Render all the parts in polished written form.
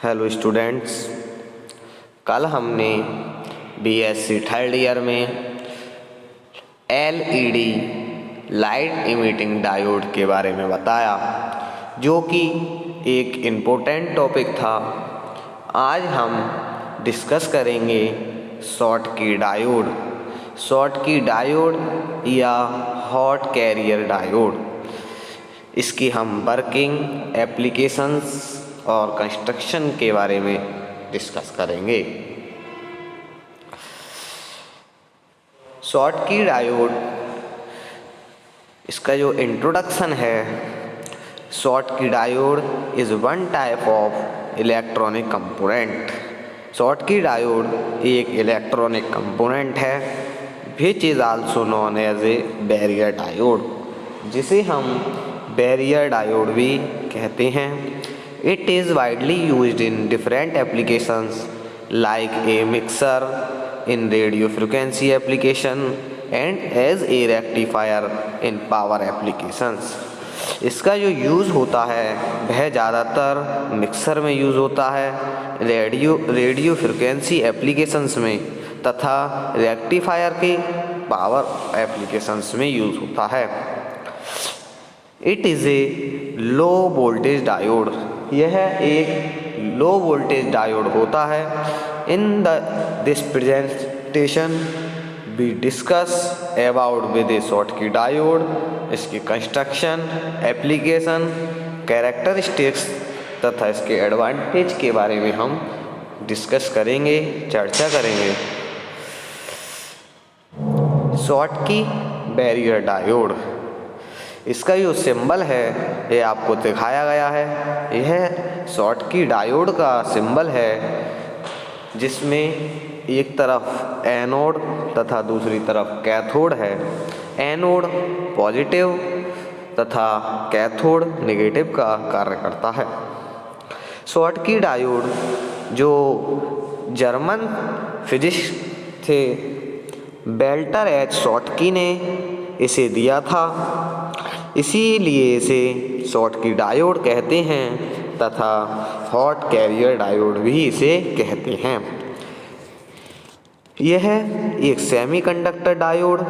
Hello students, कल हमने BSc third year में एलईडी लाइट इमिटिंग डायोड के बारे में बताया, जो कि एक इम्पोर्टेंट टॉपिक था। आज हम डिस्कस करेंगे शॉटकी डायोड या हॉट कैरियर डायोड। इसकी हम वर्किंग, एप्लीकेशंस और कंस्ट्रक्शन के बारे में डिस्कस करेंगे। शॉटकी डायोड, इसका जो इंट्रोडक्शन है, Schottky diode is one type of electronic component. Schottky diode एक इलेक्ट्रॉनिक कंपोनेंट है which is also known as a barrier diode, जिसे हम बैरियर डायोड भी कहते हैं। It is widely used in different applications like a mixer in radio frequency application and as a rectifier in power applications। इसका जो use होता है वह ज़्यादातर मिक्सर में यूज़ होता है, रेडियो फ्रिक्वेंसी एप्लीकेशंस में तथा रेक्टिफायर के पावर एप्लीकेशंस में यूज़ होता है। It is a low voltage diode, यह एक लो वोल्टेज डायोड होता है। In this presentation we discuss about with a Schottky diode, इसकी कंस्ट्रक्शन, एप्लीकेशन, कैरेक्टरिस्टिक्स तथा इसके एडवांटेज के बारे में हम डिस्कस करेंगे, चर्चा करेंगे। शॉटकी बैरियर डायोड, इसका जो सिंबल है ये आपको दिखाया गया है। यह शॉटकी डायोड का सिंबल है, जिसमें एक तरफ एनोड तथा दूसरी तरफ कैथोड है। एनोड पॉजिटिव तथा कैथोड नेगेटिव का कार्य करता है। शॉटकी डायोड जो जर्मन फिजिसिस्ट थे वेल्टर एच शॉटकी ने इसे दिया था, इसीलिए इसे शॉटकी डायोड कहते हैं तथा हॉट कैरियर डायोड भी इसे कहते हैं। यह एक सेमीकंडक्टर डायोड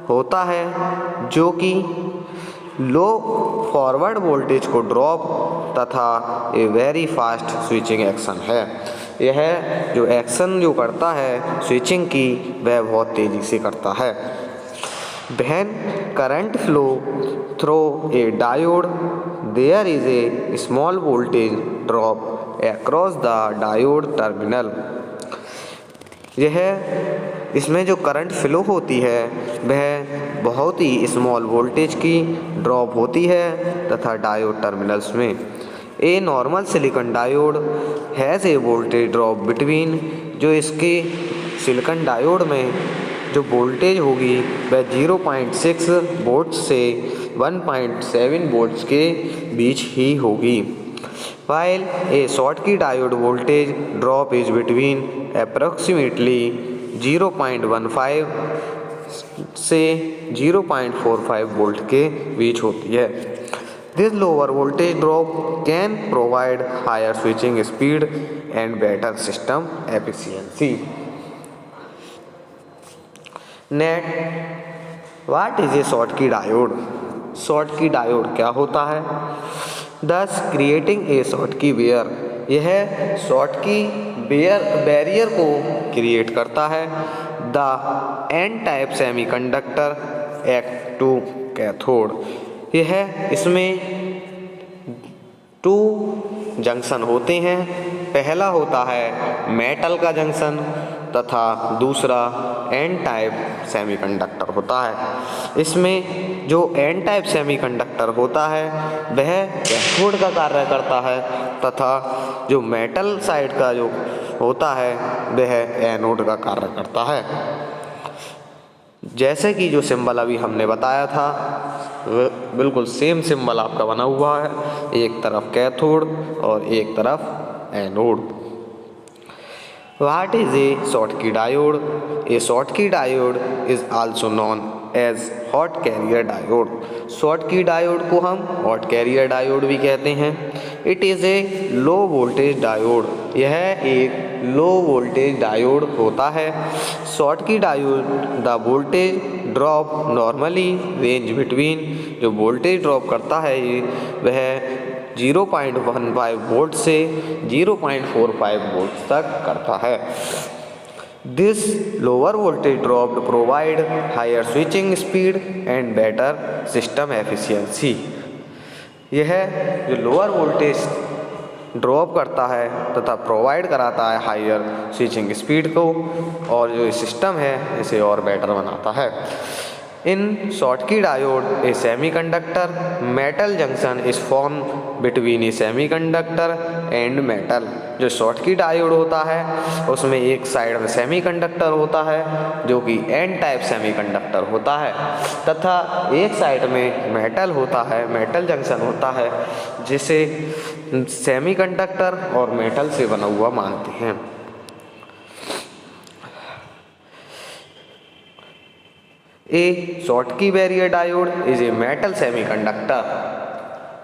होता है जो कि लो फॉरवर्ड वोल्टेज को ड्रॉप तथा a very fast switching action है। यह जो एक्शन जो करता है स्विचिंग की, वह बहुत तेज़ी से करता है। When current flow through a diode, there is a small voltage drop across the diode terminal। इसमें जो करंट फ्लो होती है वह बहुत ही स्मॉल वोल्टेज की ड्रॉप होती है तथा डायोड टर्मिनल्स में। A normal silicon diode has a voltage drop between, जो इसके सिलिकॉन डायोड में जो वोल्टेज होगी वह 0.6 वोल्ट से 1.7 वोल्ट्स के बीच ही होगी। While a Schottky diode voltage drop is between approximately 0.15 से 0.45 वोल्ट के बीच होती है। This lower voltage drop can provide higher switching speed and better system efficiency। What is a Schottky diode? Schottky diode क्या होता है? Thus creating a Schottky barrier, यह Schottky barrier को create करता है। The N type semiconductor act to cathode, यह इसमें 2 junction होते हैं। पहला होता है मेटल का जंक्शन तथा दूसरा एन टाइप सेमीकंडक्टर होता है। इसमें जो एन टाइप सेमीकंडक्टर होता है वह कैथोड का कार्य करता है तथा जो मेटल साइड का जो होता है वह एनोड का कार्य करता है। जैसे कि जो सिंबल अभी हमने बताया था बिल्कुल सेम सिंबल आपका बना हुआ है, एक तरफ कैथोड और एक तरफ anode. What is a Schottky diode? A Schottky diode is also known as hot carrier diode. Schottky diode को हम hot carrier diode भी कहते हैं. It is a low voltage diode. यह एक low voltage diode होता है. Schottky diode the voltage drop normally range between, जो voltage drop करता है ये वह 0.15 वोल्ट से 0.45 वोल्ट तक करता है. This lower voltage drop provide higher switching speed and better system efficiency. यह जो लोअर वोल्टेज ड्रॉप करता है तथा प्रोवाइड कराता है हायर स्विचिंग स्पीड को, और जो सिस्टम है इसे और बेटर बनाता है. In Schottky diode, a semiconductor metal junction is formed between a semiconductor and metal. जो Schottky diode होता है उसमें एक साइड में सेमीकंडक्टर होता है जो कि N टाइप सेमीकंडक्टर होता है, तथा एक साइड में मेटल होता है, मेटल जंक्शन होता है जिसे सेमीकंडक्टर और मेटल से बना हुआ मानते हैं. A Schottky barrier diode is a metal semiconductor.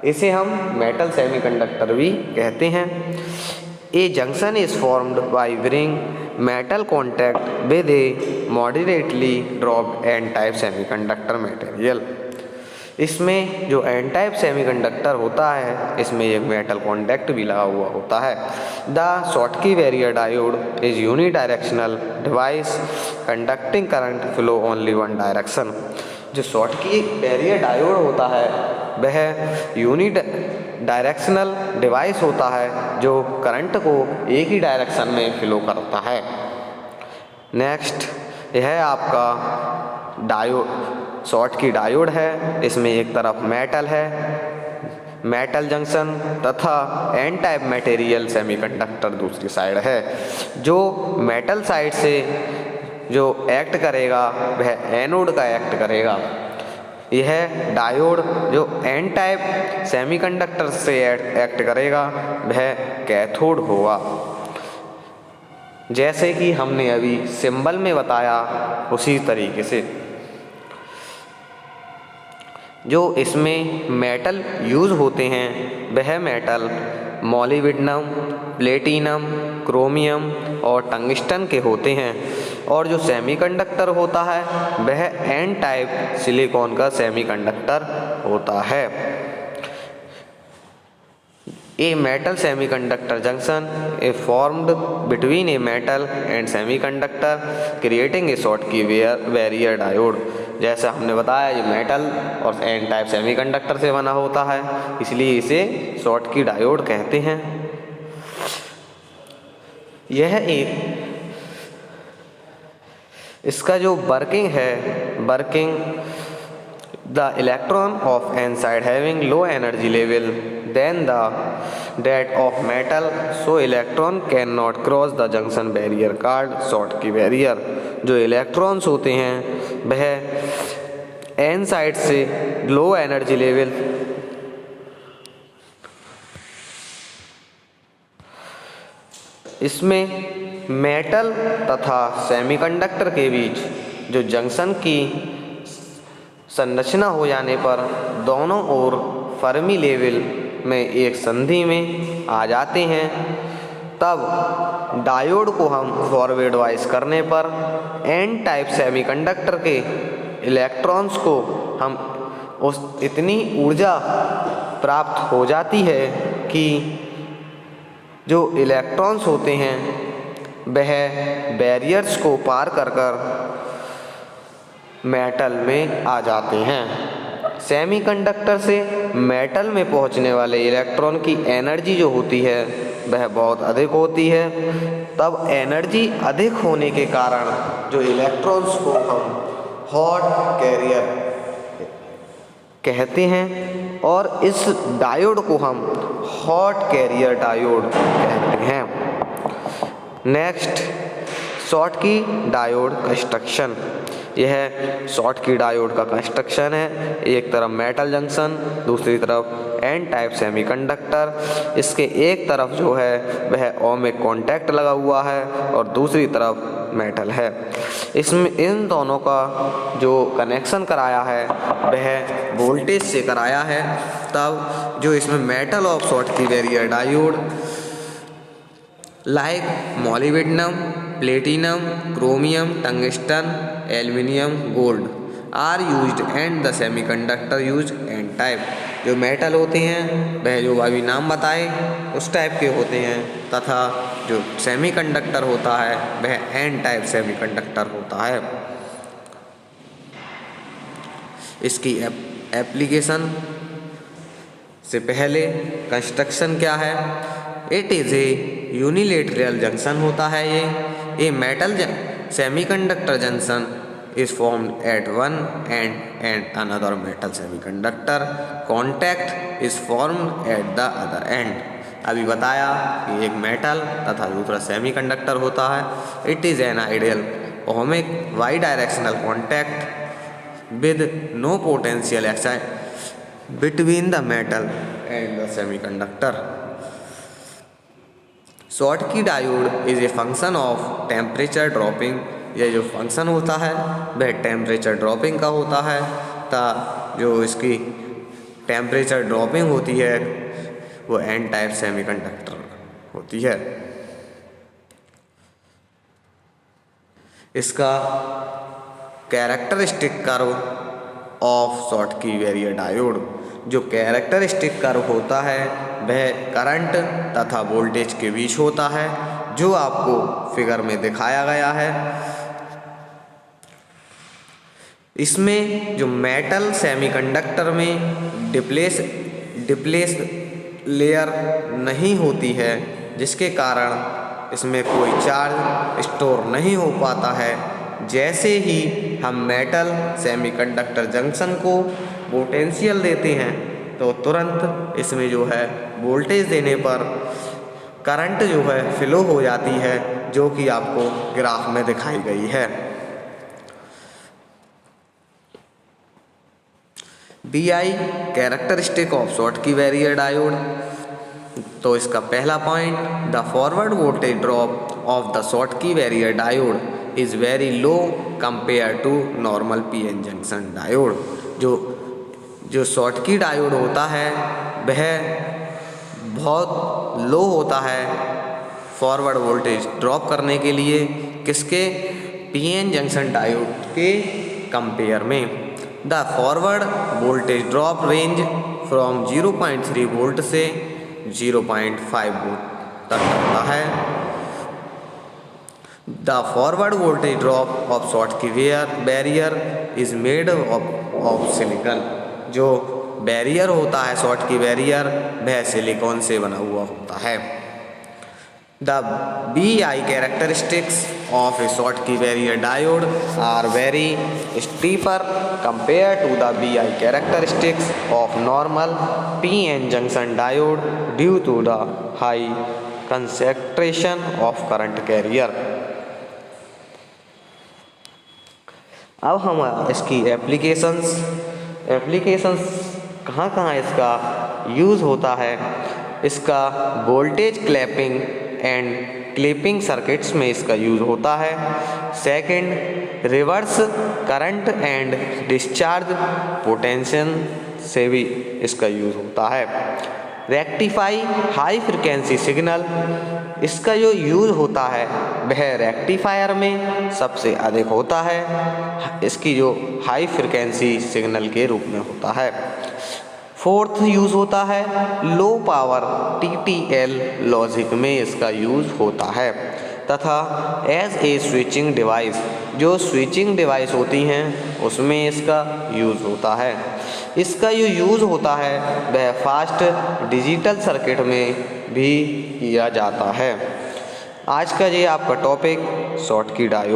इसे हम मेटल सेमीकंडक्टर भी कहते हैं. A junction is formed by bring metal contact with a moderately doped N type semiconductor material. इसमें जो एन टाइप सेमीकंडक्टर होता है इसमें एक मेटल कॉन्टैक्ट भी लगा हुआ होता है. The Schottky barrier diode is unidirectional device conducting current flow only one direction. जो Schottky बैरियर डायोड होता है वह यूनिडायरेक्शनल डिवाइस होता है जो करंट को एक ही डायरेक्शन में फ्लो करता है. नेक्स्ट यह आपका Schottky डायोड है. इसमें एक तरफ मेटल है, मेटल जंक्शन, तथा एन टाइप मटेरियल सेमीकंडक्टर दूसरी साइड है. जो मेटल साइड से जो एक्ट करेगा वह एनोड का एक्ट करेगा. यह डायोड जो एन टाइप सेमीकंडक्टर से एक्ट करेगा वह कैथोड होगा. जैसे कि हमने अभी सिंबल में बताया उसी तरीके से. जो इसमें मेटल यूज़ होते हैं वह मेटल मोलिब्डेनम, प्लेटिनम, क्रोमियम और टंगस्टन के होते हैं. और जो सेमीकंडक्टर होता है वह एन टाइप सिलिकॉन का सेमीकंडक्टर होता है. A metal semiconductor junction is formed between a metal and semiconductor creating a Schottky barrier diode. जैसा हमने बताया ये मेटल और एन टाइप सेमीकंडक्टर से बना होता है, इसलिए इसे Schottky डायोड कहते हैं. यह एक इसका जो वर्किंग है, the electron of n side having low energy level than that of metal, so electron cannot cross the junction barrier called Schottky barrier. जो इलेक्ट्रॉन्स होते हैं वह n साइड से लो एनर्जी लेवल इसमें मेटल तथा semiconductor के बीच जो junction की संरचना हो जाने पर दोनों ओर फर्मी लेवल में एक संधि में आ जाते हैं, तब डायोड को हम फॉरवर्ड वाइज करने पर एन टाइप सेमीकंडक्टर के इलेक्ट्रॉन्स को हम उस इतनी ऊर्जा प्राप्त हो जाती है कि जो इलेक्ट्रॉन्स होते हैं वह बैरियर्स को पार कर मेटल में आ जाते हैं. सेमीकंडक्टर से मेटल में पहुंचने वाले इलेक्ट्रॉन की एनर्जी जो होती है वह बहुत अधिक होती है. तब एनर्जी अधिक होने के कारण जो इलेक्ट्रॉन्स को हम हॉट कैरियर कहते हैं और इस डायोड को हम हॉट कैरियर डायोड कहते हैं. Next Schottky diode construction. यह शॉटकी डायोड का कंस्ट्रक्शन है। एक तरफ मेटल जंक्शन, दूसरी तरफ एन टाइप सेमीकंडक्टर। इसके एक तरफ जो है वह ओमिक कॉन्टैक्ट लगा हुआ है और दूसरी तरफ मेटल है। इसमें इन दोनों का जो कनेक्शन कराया है वह वोल्टेज से कराया है। तब जो इसमें metal of Schottky barrier diode like molybdenum, platinum, chromium, tungsten, aluminium, gold are used and the semiconductor use N type. जो मेटल होते हैं वह जो अभी नाम बताए उस टाइप के होते हैं तथा जो सेमीकंडक्टर होता है वह एन टाइप सेमीकंडक्टर होता है। इसकी एप्लीकेशन से पहले कंस्ट्रक्शन क्या है? It is A unilateral junction होता है। ये metal semiconductor junction is formed at one end and another metal semiconductor contact is formed at the other end। अभी बताया कि एक मेटल तथा दूसरा सेमीकंडक्टर होता है। It is an ideal ohmic bidirectional contact with no potential excite between the metal and the semiconductor. Schottky diode is a function of temperature dropping. यह जो फंक्शन होता है वह टेम्परेचर ड्रॉपिंग का होता है। जो इसकी टेम्परेचर ड्रॉपिंग होती है वो एन टाइप सेमीकंडक्टर होती है। इसका characteristic curve of Schottky barrier diode, जो कैरेक्टरिस्टिक कर्व होता है वह करंट तथा वोल्टेज के बीच होता है, जो आपको फिगर में दिखाया गया है। इसमें जो मेटल सेमीकंडक्टर में डिप्लेस लेयर नहीं होती है, जिसके कारण इसमें कोई चार्ज स्टोर नहीं हो पाता है। जैसे ही हम मेटल सेमीकंडक्टर जंक्शन को पोटेंशियल देते हैं तो तुरंत इसमें जो है वोल्टेज देने पर करंट जो है फ्लो हो जाती है, जो कि आपको ग्राफ में दिखाई गई है। BI characteristic of Schottky barrier diode. तो इसका पहला पॉइंट, the forward voltage drop of the Schottky barrier diode is very low compare to normal PN junction diode. जो शॉटकी डायोड होता है वह बहुत लो होता है फॉरवर्ड वोल्टेज ड्रॉप करने के लिए, किसके? PN जंक्शन डायोड के कंपेयर में। The forward voltage drop range from 0.3 volt से 0.5 वोल्ट तक होता है। The forward voltage drop of Schottky barrier is made of silicon. जो बैरियर होता है शॉटकी बैरियर वह सिलिकॉन से बना हुआ होता है। The BI characteristics of a Schottky barrier diode are very steeper compare to the BI characteristics of normal PN junction diode due to the high concentration of current carrier. अब हम इसकी applications कहाँ इसका यूज़ होता है। इसका voltage clapping and clipping circuits में इसका यूज़ होता है। Second, reverse current and discharge potential से भी इसका यूज़ होता है। रेक्टिफाई हाई फ्रिक्वेंसी सिग्नल, इसका जो यूज़ होता है वह रेक्टिफायर में सबसे अधिक होता है। इसकी जो हाई फ्रिक्वेंसी सिग्नल के रूप में होता है। फोर्थ यूज़ होता है लो पावर TTL लॉजिक में इसका यूज़ होता है। तथा एज ए स्विचिंग डिवाइस, जो स्विचिंग डिवाइस होती हैं उसमें इसका यूज़ होता है। इसका जो यूज़ होता है वह फास्ट डिजिटल सर्किट में भी किया जाता है। आज का ये आपका टॉपिक शॉटकी डायोड।